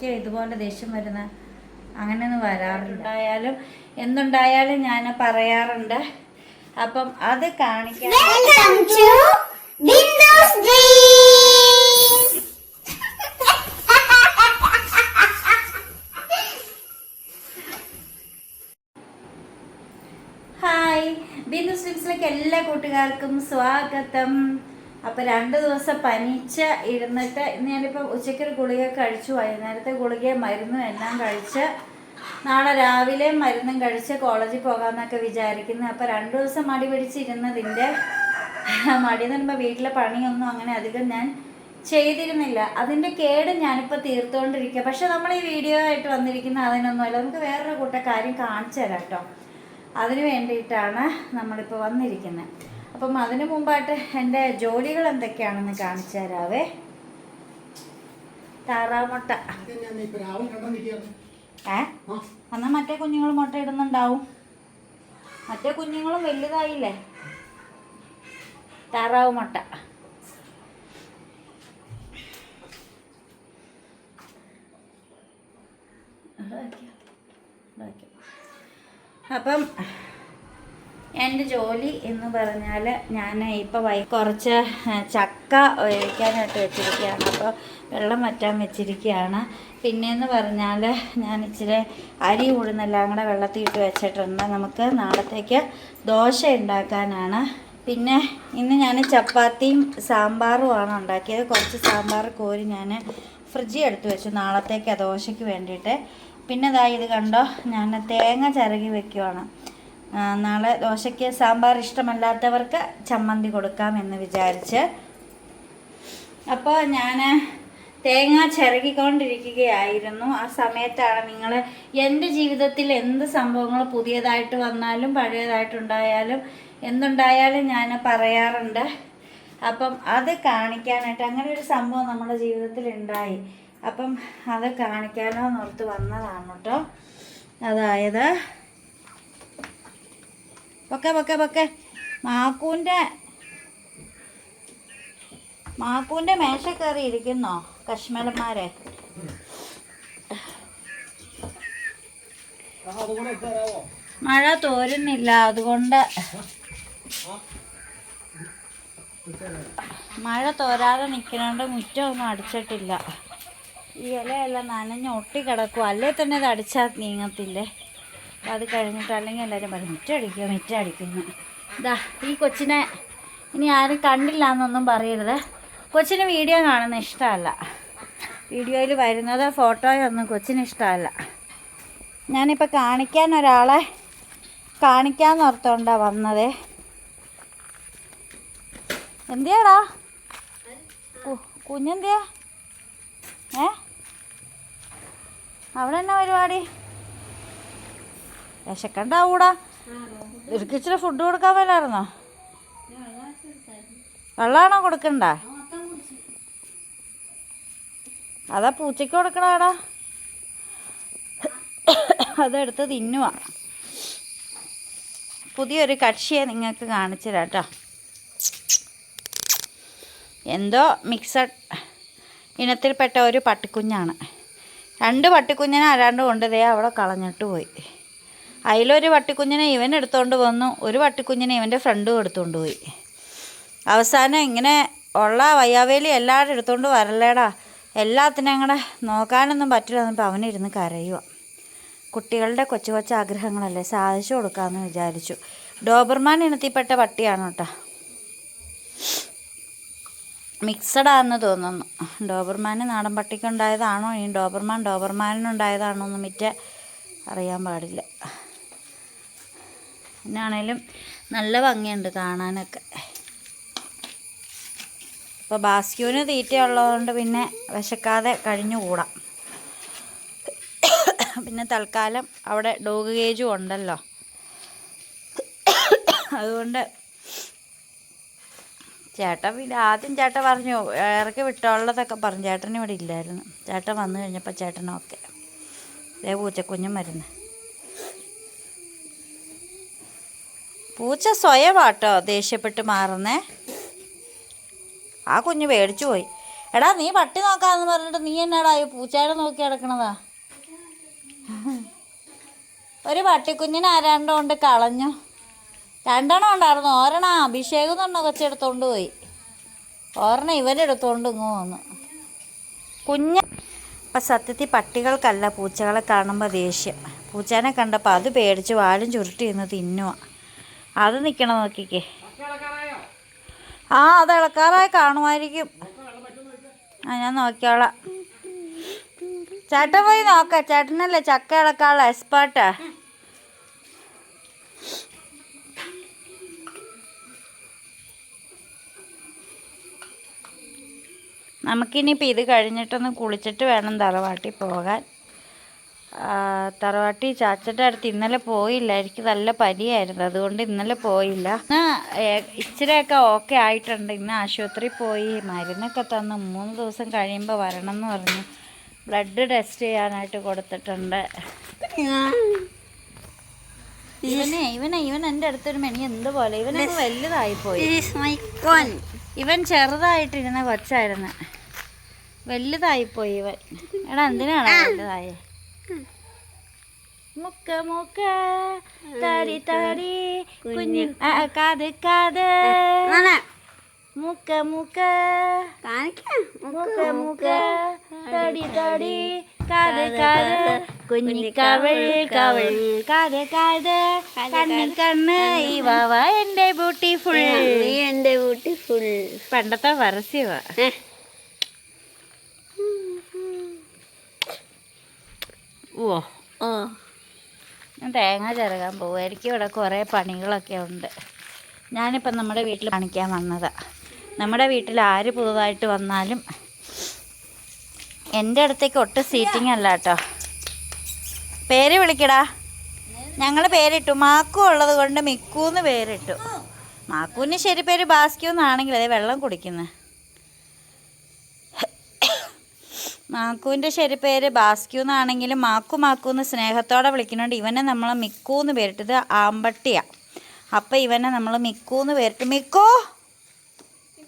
എനിക്ക് ഇതുപോലെ ദേഷ്യം വരുന്ന അങ്ങനെയൊന്നും വരാറുണ്ടായാലും എന്തുണ്ടായാലും ഞാൻ പറയാറുണ്ട്. അപ്പം അത് കാണിക്കാൻ ഹായ്, ബിന്ദു സ്വിംസിലേക്ക് എല്ലാ കൂട്ടുകാർക്കും സ്വാഗതം. അപ്പം 2 ദിവസം പനിച്ച് ഇരുന്നിട്ട് ഞാനിപ്പോൾ ഉച്ചയ്ക്കൊരു ഗുളിക കഴിച്ചു, വൈകുന്നേരത്തെ ഗുളിക മരുന്നും എല്ലാം കഴിച്ച് നാളെ രാവിലെ മരുന്നും കഴിച്ച് കോളേജിൽ പോകാമെന്നൊക്കെ വിചാരിക്കുന്നു. അപ്പോൾ 2 ദിവസം മടി പിടിച്ചിരുന്നതിൻ്റെ മടി എന്ന് പറയുമ്പോൾ വീട്ടിലെ പണിയൊന്നും അങ്ങനെ അധികം ഞാൻ ചെയ്തിരുന്നില്ല. അതിൻ്റെ കേട് ഞാനിപ്പോൾ തീർത്തുകൊണ്ടിരിക്കുക. പക്ഷെ നമ്മൾ ഈ വീഡിയോ ആയിട്ട് വന്നിരിക്കുന്ന അതിനൊന്നുമല്ല, നമുക്ക് വേറൊരു കാര്യം കാണിച്ചു തരാം കേട്ടോ. അതിന് വേണ്ടിയിട്ടാണ് നമ്മളിപ്പോൾ വന്നിരിക്കുന്നത്. അപ്പം അതിനു മുമ്പായിട്ട് എൻ്റെ ജോലികൾ എന്തൊക്കെയാണെന്ന് കാണിച്ചു തരാവേ. താറാമുട്ട എന്നാൽ മറ്റേ കുഞ്ഞുങ്ങൾ മുട്ട ഇടുന്നുണ്ടാവും. മറ്റേ കുഞ്ഞുങ്ങളും വലുതായില്ലേ. താറാവ് മുട്ട അപ്പം എൻ്റെ ജോലി എന്ന് പറഞ്ഞാൽ ഞാൻ ഇപ്പോൾ കുറച്ച് ചക്ക വേവിക്കാനായിട്ട് വെച്ചിരിക്കുകയാണ്. അപ്പോൾ വെള്ളം വറ്റാൻ വെച്ചിരിക്കുകയാണ്. പിന്നെയെന്ന് പറഞ്ഞാൽ ഞാൻ ഇച്ചിരി അരി ഉഴുന്നെല്ലാം കൂടെ വെള്ളത്തിൽ ഇട്ട് വെച്ചിട്ടുണ്ട്. നമുക്ക് നാളത്തേക്ക് ദോശ ഉണ്ടാക്കാനാണ്. പിന്നെ ഇന്ന് ഞാൻ ചപ്പാത്തിയും സാമ്പാറുമാണ് ഉണ്ടാക്കിയത്. കുറച്ച് സാമ്പാർ കോരി ഞാൻ ഫ്രിഡ്ജിൽ എടുത്ത് വെച്ചു നാളത്തേക്ക് ദോശയ്ക്ക് വേണ്ടിയിട്ട്. പിന്നെ ദാ ഇത് കണ്ടോ, ഞാൻ തേങ്ങ ചിരകി വെക്കുവാണ്. നാളെ ദോശയ്ക്ക് സാമ്പാർ ഇഷ്ടമല്ലാത്തവർക്ക് ചമ്മന്തി കൊടുക്കാമെന്ന് വിചാരിച്ച്. അപ്പോൾ ഞാൻ തേങ്ങ ചിരകിക്കൊണ്ടിരിക്കുകയായിരുന്നു. ആ സമയത്താണ് നിങ്ങൾ എൻ്റെ ജീവിതത്തിൽ എന്ത് സംഭവങ്ങൾ പുതിയതായിട്ട് വന്നാലും പഴയതായിട്ടുണ്ടായാലും എന്തുണ്ടായാലും ഞാൻ പറയാറുണ്ട്. അപ്പം അത് കാണിക്കാനായിട്ട് അങ്ങനെ ഒരു സംഭവം നമ്മുടെ ജീവിതത്തിൽ ഉണ്ടായി. അപ്പം അത് കാണിക്കാനോ എന്നോർത്ത് വന്നതാണ് കേട്ടോ. അതായത് പൊക്കെ മാക്കൂൻ്റെ മേശ കയറി ഇരിക്കുന്നോ കശ്മലന്മാരെ. മഴ തോരുന്നില്ല, അതുകൊണ്ട് മഴ തോരാതെ നിൽക്കുന്നതുകൊണ്ട് മുറ്റമൊന്നും അടിച്ചിട്ടില്ല. ഈ ഇലയെല്ലാം നനഞ്ഞ് ഒട്ടിക്കിടക്കും. അല്ലേ തന്നെ ഇത് അടിച്ചാൽ നീങ്ങത്തില്ലേ. അത് കഴിഞ്ഞിട്ട് അല്ലെങ്കിൽ എല്ലാവരും പറയും മിറ്റം അടിക്കുന്നു. ഇതാ ഈ കൊച്ചിനെ ഇനി ആരും കണ്ടില്ല എന്നൊന്നും പറയരുത്. കൊച്ചിന് വീഡിയോ കാണുന്ന ഇഷ്ടമല്ല, വീഡിയോയിൽ വരുന്നത് ഫോട്ടോയൊന്നും കൊച്ചിന് ഇഷ്ടമല്ല. ഞാനിപ്പോൾ ഒരാളെ കാണിക്കാമെന്നോർത്തോണ്ടാണ് വന്നത്. എന്തിയാടാ കുഞ്ഞെന്തിയാ? അവിടെ എന്നാ പരിപാടി? വിശക്കണ്ടാവൂടാ. ഇവർക്ക് ഇച്ചിരി ഫുഡ് കൊടുക്കാൻ മേലായിരുന്നോ? വെള്ളമാണോ കൊടുക്കണ്ട? അതാ പൂച്ചയ്ക്ക് കൊടുക്കണാടാ. അതെടുത്ത് തിന്നുവാ. പുതിയൊരു കക്ഷിയെ നിങ്ങൾക്ക് കാണിച്ചു തരാം കേട്ടോ. എന്തോ മിക്സഡ് ഇനത്തിൽപ്പെട്ട ഒരു പട്ടിക്കുഞ്ഞാണ്. 2 പട്ടിക്കുഞ്ഞിനെ ആരാണ്ട് കൊണ്ടതേ അവിടെ കളഞ്ഞിട്ട് പോയി. അതിലൊരു പട്ടിക്കുഞ്ഞിനെ ഇവൻ എടുത്തുകൊണ്ട് വന്നു, ഒരു പട്ടിക്കുഞ്ഞിനെ ഇവൻ്റെ ഫ്രണ്ടും എടുത്തുകൊണ്ട് പോയി. അവസാനം ഇങ്ങനെ ഉള്ള വയ്യാവേലി എല്ലാവരും എടുത്തുകൊണ്ട് വരല്ലേടാ, എല്ലാത്തിനും അങ്ങനെ നോക്കാനൊന്നും പറ്റില്ല എന്നിപ്പോൾ അവനിരുന്ന് കരയുക. കുട്ടികളുടെ കൊച്ചു ആഗ്രഹങ്ങളല്ലേ, സാധിച്ചു കൊടുക്കാമെന്ന് വിചാരിച്ചു. ഡോബർമാൻ ഇനത്തിൽപ്പെട്ട പട്ടിയാണ് കേട്ടോ. മിക്സഡാണെന്ന് തോന്നുന്നു. ഡോബർമാൻ നാടൻ പട്ടിക്കുണ്ടായതാണോ ഈ ഡോബർമാനിനുണ്ടായതാണോ എന്ന് അറിയാൻ പാടില്ല. എന്നാണേലും നല്ല ഭംഗിയുണ്ട് കാണാനൊക്കെ. ഇപ്പോൾ ബാസ്ക്യൂവിന് തീറ്റയുള്ളതുകൊണ്ട് പിന്നെ വിശക്കാതെ കഴിഞ്ഞുകൂടാം. പിന്നെ തൽക്കാലം അവിടെ ഡോഗ് കേജും ഉണ്ടല്ലോ, അതുകൊണ്ട് ആദ്യം ചേട്ടൻ പറഞ്ഞു ഇറക്കി വിട്ടുള്ളതൊക്കെ പറഞ്ഞു. ചേട്ടൻ ഇവിടെ ഇല്ലായിരുന്നു. ചേട്ടൻ വന്നു കഴിഞ്ഞപ്പോൾ ചേട്ടനൊക്കെ അതേ പൂച്ചക്കുഞ്ഞും വരുന്നു. പൂച്ച സ്വയമാട്ടോ ദേഷ്യപ്പെട്ട് മാറുന്നേ. ആ കുഞ്ഞ് പേടിച്ചു പോയി. എടാ നീ പട്ടി നോക്കാന്ന് പറഞ്ഞിട്ട് നീ എന്നാടാ ഈ പൂച്ചയുടെ നോക്കി കിടക്കണതാ? ഒരു പട്ടിക്കുഞ്ഞിനെ ആരാണ്ട് കൊണ്ട് കളഞ്ഞു. 2 എണ്ണം ഉണ്ടായിരുന്നു. ഒരെണ്ണം അഭിഷേകം തന്നെ കൊച്ചെടുത്തോണ്ട് പോയി, ഒരെണ്ണം ഇവരെടുത്തോണ്ട് ഇങ്ങ് വന്നു കുഞ്ഞ്. അപ്പം സത്യത്തിൽ പട്ടികൾക്കല്ല പൂച്ചകളെ കാണുമ്പോൾ ദേഷ്യം. പൂച്ചേനെ കണ്ടപ്പോൾ അത് പേടിച്ച് വാലും ചുരുട്ടി ഇന്ന് തിന്നുക. അത് നിൽക്കണം നോക്കിക്കേ. അത് ഇളക്കാറായി കാണുമായിരിക്കും. ഞാൻ നോക്കിയോളാം. ചേട്ടൻ പോയി നോക്കാം. ചേട്ടനല്ലേ ചക്ക ഇളക്കാനുള്ള എക്സ്പേർട്ട്. നമുക്കിനിയിപ്പോൾ ഇത് കഴിഞ്ഞിട്ടൊന്ന് കുളിച്ചിട്ട് വേണം തറവാട്ടിൽ പോകാൻ. തറവാട്ടി ചാച്ചൻ്റെ അടുത്ത് ഇന്നലെ പോയില്ല. എനിക്ക് നല്ല പനിയായിരുന്നു, അതുകൊണ്ട് ഇന്നലെ പോയില്ല. ഇച്ചിരിയൊക്കെ ഓക്കെ ആയിട്ടുണ്ട്. ഇന്ന് ആശുപത്രിയിൽ പോയി മരുന്നൊക്കെ തന്നു. 3 ദിവസം കഴിയുമ്പോൾ വരണം എന്ന് പറഞ്ഞു. ബ്ലഡ് ടെസ്റ്റ് ചെയ്യാനായിട്ട് കൊടുത്തിട്ടുണ്ട്. ഇവൻ എൻ്റെ അടുത്തൊരു മെണി എന്ത് പോലെ. ഇവനൊക്കെ വലുതായിപ്പോയി. ഇവൻ ചെറുതായിട്ടിരുന്ന കൊച്ചായിരുന്നു, വലുതായിപ്പോയി ഇവൻ. എടാ എന്തിനാണ് വലുതായേ? മുക്ക മുക്ക തടി തടി കുഞ്ഞു കാത് കാത് മുക്ക മുക്ക മുക്ക മുക്ക തടി തടി കാത് കാത് കുഞ്ഞി കവൾ കവൾ കാത് കാത് കണ്ണിൽ കണ്ണ് ഈ വാവ എൻ്റെ ബ്യൂട്ടിഫുൾ. എൻ്റെ ബ്യൂട്ടിഫുൾ പണ്ടത്തെ പരസ്യവാ. ഞാൻ തേങ്ങ ചിരകാൻ പോകും. എനിക്ക് ഇവിടെ കുറേ പണികളൊക്കെ ഉണ്ട്. ഞാനിപ്പം നമ്മുടെ വീട്ടിൽ കാണിക്കാൻ വന്നതാണ്. നമ്മുടെ വീട്ടിൽ ആര് പുതുതായിട്ട് വന്നാലും എൻ്റെ അടുത്തേക്ക് ഒട്ടും സീറ്റിംഗ് അല്ല കേട്ടോ. പേര് വിളിക്കടാ. ഞങ്ങൾ പേരിട്ടു. മാക്കു ഉള്ളത് കൊണ്ട് മിക്കൂന്ന് പേരിട്ടു. മാക്കുവിന് ശരി പേര് ബാസ്ക്യൂ എന്നാണെങ്കിൽ അതേ വെള്ളം കുടിക്കുന്നത്. മാക്കുവിൻ്റെ ശരി പേര് ബാസ്ക്യൂ എന്നാണെങ്കിലും മാക്കു മാക്കൂന്ന് സ്നേഹത്തോടെ വിളിക്കുന്നുണ്ട്. ഇവനെ നമ്മൾ മിക്കൂന്ന് പേരിട്ടത്. ആമ്പട്ടിയാണ്. അപ്പം ഇവനെ നമ്മൾ മിക്കൂന്ന് പേരിട്ട്. മിക്കോ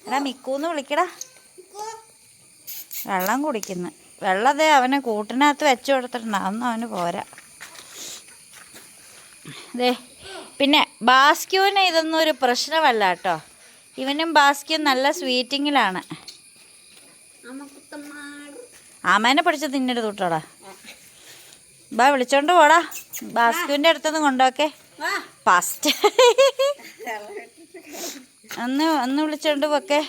എടാ മിക്കൂന്ന് വിളിക്കടാ. വെള്ളം കുടിക്കുന്നു. വെള്ളത്തെ അവനെ കൂട്ടിനകത്ത് വെച്ച് കൊടുത്തിട്ടുണ്ട്. അതൊന്നും അവന് പോരാ. അതെ പിന്നെ ബാസ്ക്യൂവിന് ഇതൊന്നും ഒരു പ്രശ്നമല്ല കേട്ടോ. ഇവനും ബാസ്ക്യൂ നല്ല സ്വീറ്റിങ്ങിലാണ്. ആമേനെ പിടിച്ച് തിന്നരുത് കൂട്ടോടാ. ബാ വിളിച്ചോണ്ട് പോടാ. ബാസ്ക്യൂവിൻ്റെ അടുത്തൊന്ന് കൊണ്ടുപോക്കെ. ഫസ്റ്റ് ഒന്ന് വിളിച്ചോണ്ട് പോക്കെ.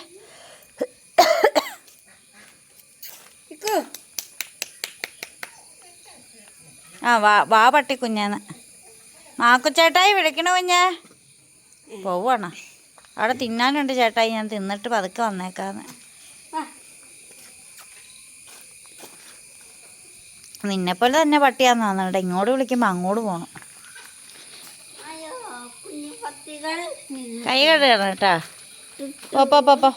വാ പട്ടി കുഞ്ഞാന്ന്. മാക്കുച്ചേട്ടായി വിളിക്കണ കുഞ്ഞേ. പോവാണോ? അവിടെ തിന്നാനുണ്ട് ചേട്ടായി. ഞാൻ തിന്നിട്ട് പതുക്കെ വന്നേക്കാന്ന്. നിന്നെപ്പോലെ തന്നെ പട്ടിയാന്ന് തോന്നുന്നുണ്ട്. ഇങ്ങോട്ട് വിളിക്കുമ്പോൾ അങ്ങോട്ട് പോകണം. കൈ കഴുകണം കേട്ടാ. പോ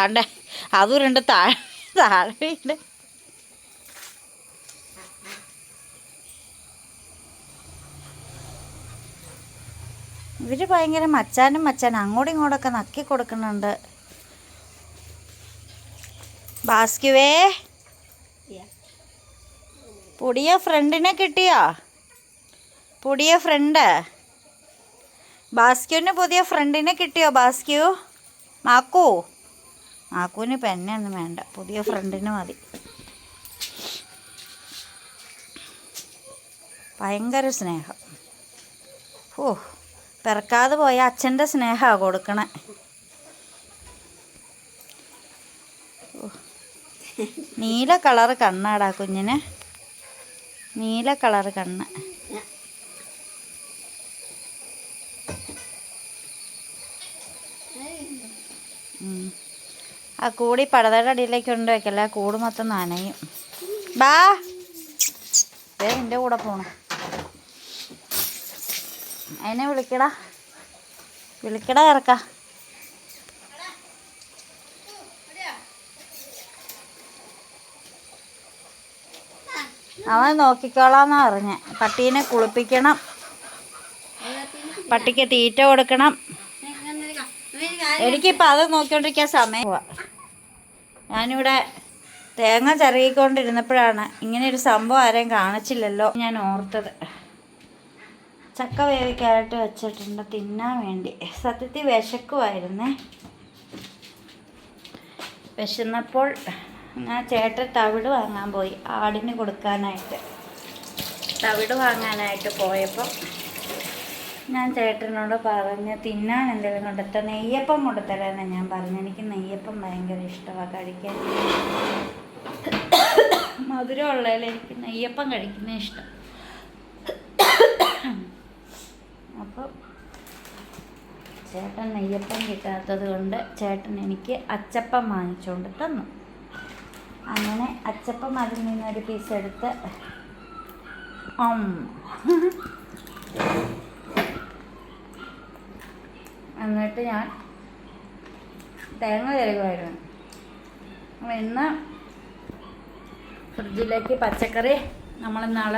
ആണ്ടേ അതും 2 താഴെയുണ്ട്. ഇവർ ഭയങ്കര മച്ചാനും അങ്ങോട്ടും ഇങ്ങോട്ടൊക്കെ നക്കി കൊടുക്കുന്നുണ്ട്. ബാസ്ക്യുവേ പുതിയ ഫ്രണ്ടിനെ കിട്ടിയോ? പുതിയ ഫ്രണ്ട് ബാസ്ക്യുവിന് പുതിയ ഫ്രണ്ടിനെ കിട്ടിയോ? ബാസ്ക്യു മാക്കുവിന് പെണ്ണൊന്നും വേണ്ട, പുതിയ ഫ്രണ്ടിന് മതി. ഭയങ്കര സ്നേഹം. പിറക്കാതെ പോയ അച്ഛൻ്റെ സ്നേഹമാണ് കൊടുക്കണേ. നീല കളറ് കണ്ണാടാ കുഞ്ഞിന്. നീല കളറ് കണ്ണ്. ആ കൂടി പടതയുടെ അടിയിലേക്ക് കൊണ്ട് വെക്കല്ലേ. കൂട് മൊത്തം നനയും. ബാ എൻ്റെ കൂടെ പോണം. അതിനെ വിളിക്കടാ ഇറക്ക. അവൻ നോക്കിക്കോളാന്നാ പറഞ്ഞേ. പട്ടീനെ കുളിപ്പിക്കണം. പട്ടിക്ക് തീറ്റ കൊടുക്കണം. എനിക്കിപ്പോൾ അത് നോക്കിക്കൊണ്ടിരിക്കാൻ സമയം. ഞാനിവിടെ തേങ്ങ ചിരകിക്കൊണ്ടിരുന്നപ്പോഴാണ് ഇങ്ങനെയൊരു സംഭവം ആരെയും കാണിച്ചില്ലല്ലോ ഞാൻ ഓർത്തത്. ചക്ക വേവിക്കാനായിട്ട് വെച്ചിട്ടുണ്ട് തിന്നാൻ വേണ്ടി. സത്യത്തിൽ വിശക്കുമായിരുന്നേ. വിശന്നപ്പോൾ ഞാൻ ചേട്ടൻ തവിട് വാങ്ങാൻ പോയി, ആടിന് കൊടുക്കാനായിട്ട്. തവിട് വാങ്ങാനായിട്ട് പോയപ്പോൾ ഞാൻ ചേട്ടനോട് പറഞ്ഞ് തിന്നാൻ എന്തെങ്കിലും കൊടുത്താൽ നെയ്യപ്പം കൊടുത്തരാമെന്ന് ഞാൻ പറഞ്ഞു. എനിക്ക് നെയ്യപ്പം ഭയങ്കര ഇഷ്ടമാണ് കഴിക്കാൻ. മധുരമുള്ളതിൽ എനിക്ക് നെയ്യപ്പം കഴിക്കുന്നത് ഇഷ്ടം. അപ്പോൾ ചേട്ടൻ നെയ്യപ്പം കിട്ടാത്തത് കൊണ്ട് ചേട്ടൻ എനിക്ക് അച്ചപ്പം വാങ്ങിച്ചുകൊണ്ട് തന്നു. അങ്ങനെ അച്ചപ്പം അതിൽ നിന്നൊരു പീസ് എടുത്ത് എന്നിട്ട് ഞാൻ തേങ്ങ ചിരകുമായിരുന്നു. ഇന്ന് ഫ്രിഡ്ജിലേക്ക് പച്ചക്കറി നമ്മളിന്നാൾ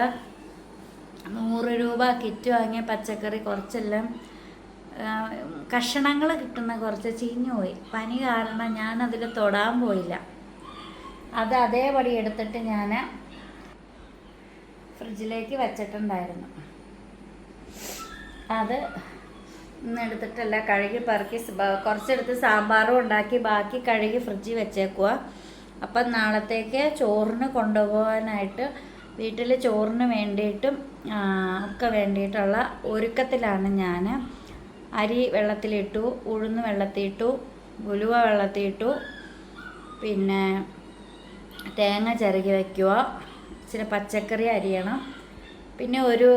100 രൂപ കിറ്റ് വാങ്ങിയ പച്ചക്കറി കുറച്ചെല്ലാം കഷണങ്ങൾ കിട്ടുന്ന കുറച്ച് ചീഞ്ഞു പോയി. പനി കാരണം ഞാനതിൽ തൊടാൻ പോയില്ല. അത് അതേപടി എടുത്തിട്ട് ഞാൻ ഫ്രിഡ്ജിലേക്ക് വച്ചിട്ടുണ്ടായിരുന്നു. അത് ഇന്നെടുത്തിട്ടല്ല, കഴുകി പറക്കി കുറച്ചെടുത്ത് സാമ്പാറും ഉണ്ടാക്കി ബാക്കി കഴുകി ഫ്രിഡ്ജിൽ വെച്ചേക്കുക. അപ്പം നാളത്തേക്ക് ചോറിന് കൊണ്ടുപോകാനായിട്ട് വീട്ടിൽ ചോറിന് വേണ്ടിയിട്ടും ഒക്കെ വേണ്ടിയിട്ടുള്ള ഒരുക്കത്തിലാണ് ഞാൻ. അരി വെള്ളത്തിലിട്ടു, ഉഴുന്ന് വെള്ളത്തിലിട്ടു, ഉലുവ വെള്ളത്തിലിട്ടു, പിന്നെ തേങ്ങ ചിരകി വയ്ക്കുക, ഇച്ചിരി പച്ചക്കറി അരിയണം, പിന്നെ ഒരു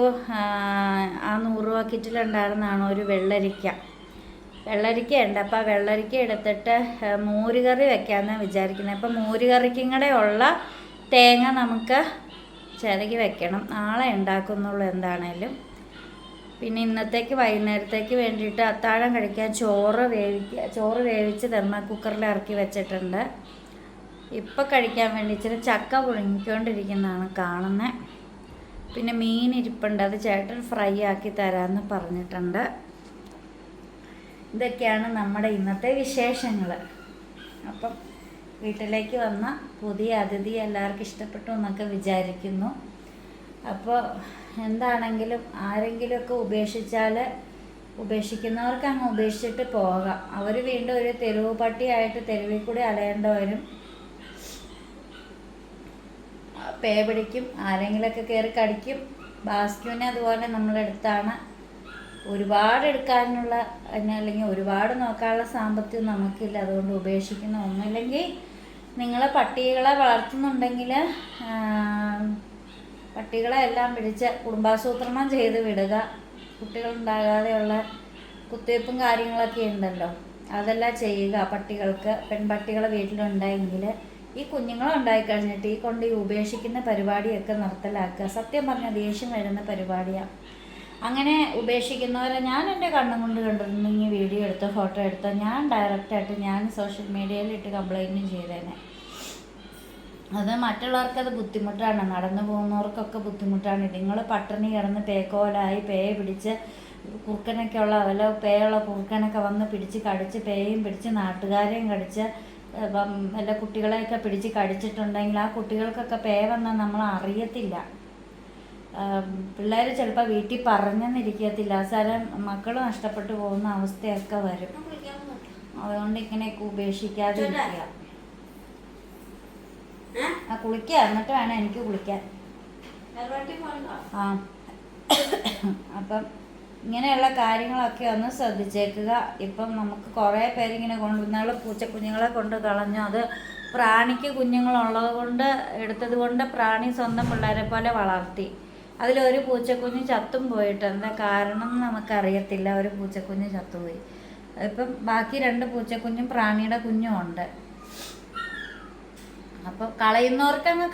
100 രൂപ കിറ്റിലുണ്ടായിരുന്നതാണ് ഒരു വെള്ളരിക്ക ഉണ്ട്. അപ്പോൾ ആ വെള്ളരിക്ക എടുത്തിട്ട് മോരുകറി വെക്കാമെന്നാണ് വിചാരിക്കുന്നത്. അപ്പോൾ മോരുകറിക്കും കൂടെ ഉള്ള തേങ്ങ നമുക്ക് ചിരകി വെക്കണം. നാളെ ഉണ്ടാക്കുന്നുള്ളൂ എന്താണേലും. പിന്നെ ഇന്നത്തേക്ക് വൈകുന്നേരത്തേക്ക് വേണ്ടിയിട്ട് അത്താഴം കഴിക്കാൻ ചോറ് വേവിച്ച് കുക്കറിൽ ഇറക്കി വെച്ചിട്ടുണ്ട്. ഇപ്പം കഴിക്കാൻ വേണ്ടി ഇച്ചിരി ചക്ക പുഴുങ്ങിക്കൊണ്ടിരിക്കുന്നതാണ് കാണുന്നത്. പിന്നെ മീൻ ഇരിപ്പുണ്ട്, അത് ചേട്ടൻ ഫ്രൈ ആക്കി തരാമെന്ന് പറഞ്ഞിട്ടുണ്ട്. ഇതൊക്കെയാണ് നമ്മുടെ ഇന്നത്തെ വിശേഷങ്ങൾ. അപ്പം വീട്ടിലേക്ക് വന്ന പുതിയ അതിഥി എല്ലാവർക്കും ഇഷ്ടപ്പെട്ടു എന്നൊക്കെ വിചാരിക്കുന്നു. അപ്പോൾ എന്താണെങ്കിലും ആരെങ്കിലുമൊക്കെ ഉപേക്ഷിക്കുന്നവർക്ക് അങ്ങ് ഉപേക്ഷിച്ചിട്ട് പോകാം. അവർ വീണ്ടും ഒരു തെരുവ് പട്ടിയായിട്ട് തെരുവിൽ കൂടി അലയേണ്ടവരും പേ പിടിക്കും, ആരെങ്കിലുമൊക്കെ കയറി കടിക്കും. ബാസ്ക്യൂനെ അതുപോലെ നമ്മളെടുത്താണ്. ഒരുപാട് എടുക്കാനുള്ള അല്ലെങ്കിൽ ഒരുപാട് നോക്കാനുള്ള സാമ്പത്തികം നമുക്കില്ല. അതുകൊണ്ട് ഉപേക്ഷിക്കുന്ന ഒന്നുമില്ലെങ്കിൽ നിങ്ങൾ പട്ടികളെ വളർത്തുന്നുണ്ടെങ്കിൽ പട്ടികളെ എല്ലാം പിടിച്ച് കുടുംബാസൂത്രണം ചെയ്ത് വിടുക. കുട്ടികളുണ്ടാകാതെയുള്ള കുത്തിവയ്പ്പും കാര്യങ്ങളൊക്കെ ഉണ്ടല്ലോ, അതെല്ലാം ചെയ്യുക. പട്ടികൾക്ക് പെൺപട്ടികളെ വീട്ടിലുണ്ടെങ്കിൽ ഈ കുഞ്ഞുങ്ങളുണ്ടായിക്കഴിഞ്ഞിട്ട് ഈ ഉപേക്ഷിക്കുന്ന പരിപാടിയൊക്കെ നിർത്തലാക്കുക. സത്യം പറഞ്ഞാൽ ദേഷ്യം വരുന്ന പരിപാടിയാണ്. അങ്ങനെ ഉപേക്ഷിക്കുന്നവരെ ഞാൻ എൻ്റെ കണ്ണും കൊണ്ട് കണ്ടിട്ടുണ്ടെങ്കിൽ വീഡിയോ എടുത്തോ ഫോട്ടോ എടുത്തോ ഞാൻ ഡയറക്റ്റായിട്ട് ഞാൻ സോഷ്യൽ മീഡിയയിൽ ഇട്ട് കംപ്ലൈൻറ്റും ചെയ്തേനെ. അത് മറ്റുള്ളവർക്കത് ബുദ്ധിമുട്ടാണ്, നടന്നു പോകുന്നവർക്കൊക്കെ ബുദ്ധിമുട്ടാണ്. നിങ്ങൾ പട്ടിണി കിടന്ന് പേക്കോലായി പേയെ പിടിച്ച് കുറുക്കനൊക്കെ ഉള്ള വല്ല പേയുള്ള കുറുക്കനൊക്കെ വന്ന് പിടിച്ച് കടിച്ച് പേയും പിടിച്ച് നാട്ടുകാരെയും കടിച്ച് വല്ല കുട്ടികളെയൊക്കെ പിടിച്ച് കടിച്ചിട്ടുണ്ടെങ്കിൽ ആ കുട്ടികൾക്കൊക്കെ പേ വന്നാൽ നമ്മൾ അറിയത്തില്ല. പിള്ളേർ ചിലപ്പോൾ വീട്ടിൽ പറഞ്ഞെന്നിരിക്കത്തില്ല. അവസാനം മക്കൾ നഷ്ടപ്പെട്ടു പോകുന്ന അവസ്ഥയൊക്കെ വരും. അതുകൊണ്ട് ഇങ്ങനെയൊക്കെ ഉപേക്ഷിക്കാതിരിക്കുക. കുളിക്കുക, എന്നിട്ട് വേണം എനിക്ക് കുളിക്കാൻ. അപ്പം ഇങ്ങനെയുള്ള കാര്യങ്ങളൊക്കെ ഒന്ന് ശ്രദ്ധിച്ചേക്കുക. ഇപ്പം നമുക്ക് കുറേ പേരിങ്ങനെ കൊണ്ടുവന്നാൾ പൂച്ചക്കുഞ്ഞുങ്ങളെ കൊണ്ട് കളഞ്ഞു. അത് പ്രാണിക്ക് കുഞ്ഞുങ്ങളുള്ളത് കൊണ്ട് എടുത്തത് കൊണ്ട് പ്രാണി സ്വന്തം പിള്ളേരെ പോലെ വളർത്തി. അതിലൊരു പൂച്ചക്കുഞ്ഞ് ചത്തും പോയിട്ട് എന്താ കാരണം നമുക്കറിയത്തില്ല. ഒരു പൂച്ചക്കുഞ്ഞ് ചത്തുപോയി. ഇപ്പം ബാക്കി 2 പൂച്ചക്കുഞ്ഞും പ്രാണിയുടെ കുഞ്ഞും ഉണ്ട്. അപ്പോൾ കളയുന്നവർക്കങ്ങ്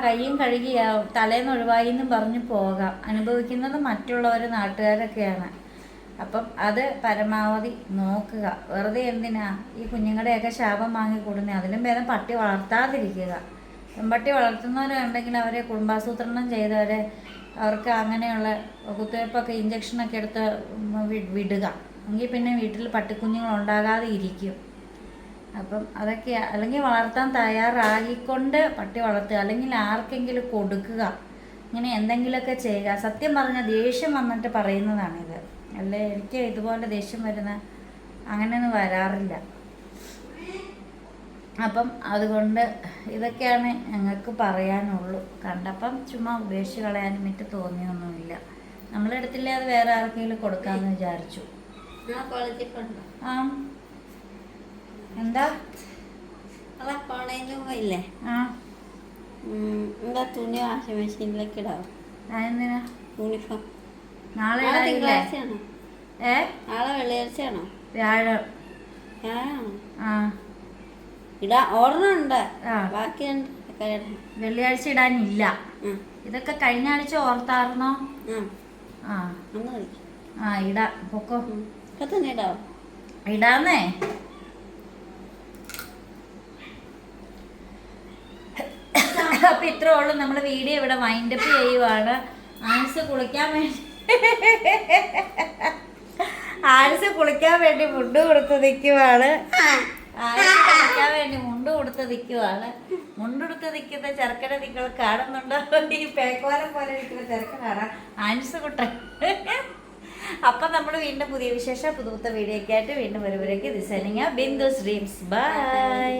കൈയും കഴുകി തലേന്ന് ഒഴിവായി എന്നും പറഞ്ഞ് പോകാം. അനുഭവിക്കുന്നത് മറ്റുള്ളവർ നാട്ടുകാരൊക്കെയാണ്. അപ്പം അത് പരമാവധി നോക്കുക. വെറുതെ എന്തിനാ ഈ കുഞ്ഞുങ്ങളുടെയൊക്കെ ശാപം വാങ്ങിക്കൂടുന്നത്? അതിലും ഭേദം പട്ടി വളർത്താതിരിക്കുക. പെൺപട്ടി വളർത്തുന്നവരുണ്ടെങ്കിൽ അവരെ കുടുംബാസൂത്രണം ചെയ്തവരെ അവർക്ക് അങ്ങനെയുള്ള കുത്തിവയ്പ്പൊക്കെ ഇഞ്ചക്ഷനൊക്കെ എടുത്ത് വിടുക. എങ്കിൽ പിന്നെ വീട്ടിൽ പട്ടിക്കുഞ്ഞുങ്ങൾ ഉണ്ടാകാതെ ഇരിക്കും. അപ്പം അതൊക്കെ, അല്ലെങ്കിൽ വളർത്താൻ തയ്യാറായിക്കൊണ്ട് പട്ടി വളർത്തുക, അല്ലെങ്കിൽ ആർക്കെങ്കിലും കൊടുക്കുക, ഇങ്ങനെ എന്തെങ്കിലുമൊക്കെ ചെയ്യുക. സത്യം പറഞ്ഞാൽ ദേഷ്യം വന്നിട്ട് പറയുന്നതാണിത്. അല്ലേ, എനിക്ക് ഇതുപോലെ ദേഷ്യം വരുന്ന അങ്ങനെയൊന്നും വരാറില്ല. അപ്പം അതുകൊണ്ട് ഇതൊക്കെയാണ് ഞങ്ങൾക്ക് പറയാനുള്ളൂ. കണ്ടപ്പം ചുമ്മാ ഉപേക്ഷിച്ച് കളയാനും മറ്റും തോന്നിയൊന്നുമില്ല. നമ്മളെടുത്തില്ലേ അത് വേറെ ആർക്കെങ്കിലും കൊടുക്കാമെന്ന് വിചാരിച്ചു. ആ എന്താ പോണേന്നില്ലേ? ആ എന്താ തുണി വാഷിംഗ് മെഷീനിലേക്ക് ഇടാവും? അതെന്തിനാ? യൂണിഫോം നാളെ തിങ്കളാഴ്ചയാണോ? നാളെ വെള്ളിയാഴ്ചയാണോ? വ്യാഴം. ആ ഇടാ ഓർമ്മയുണ്ട്. ബാക്കി വെള്ളിയാഴ്ച ഇടാനില്ല. ഇതൊക്കെ കഴിഞ്ഞ ആഴ്ച ഓർത്തായിരുന്നോ? ആ ഇടാ, പൊക്കോ. തന്നെ ഇടാവോ? ഇടാന്നേ. അപ്പൊ ഇത്രേ ഉള്ളൂ. നമ്മൾ വീഡിയോ ഇവിടെ വൈൻഡപ്പ് ചെയ്യുവാണ്. ആൻസ് കുളിക്കാൻ വേണ്ടി മുണ്ട് കൊടുത്ത് നിൽക്കുവാണ്. മുണ്ടെടുത്ത് നിൽക്കുന്ന ചെറുക്കനെ നിങ്ങൾ കാണുന്നുണ്ടോ? ഈ പേക്കോലം പോലെ നിൽക്കുന്ന ചെറുക്കനാണ് ആൻസ് കുട്ടൻ. അപ്പം നമ്മൾ വീണ്ടും പുതിയ വിശേഷം പുതുത്ത വീഡിയോ ഒക്കെ ആയിട്ട് വീണ്ടും വരുമ്പോഴേക്ക് this signing off Bindu's dreams. By.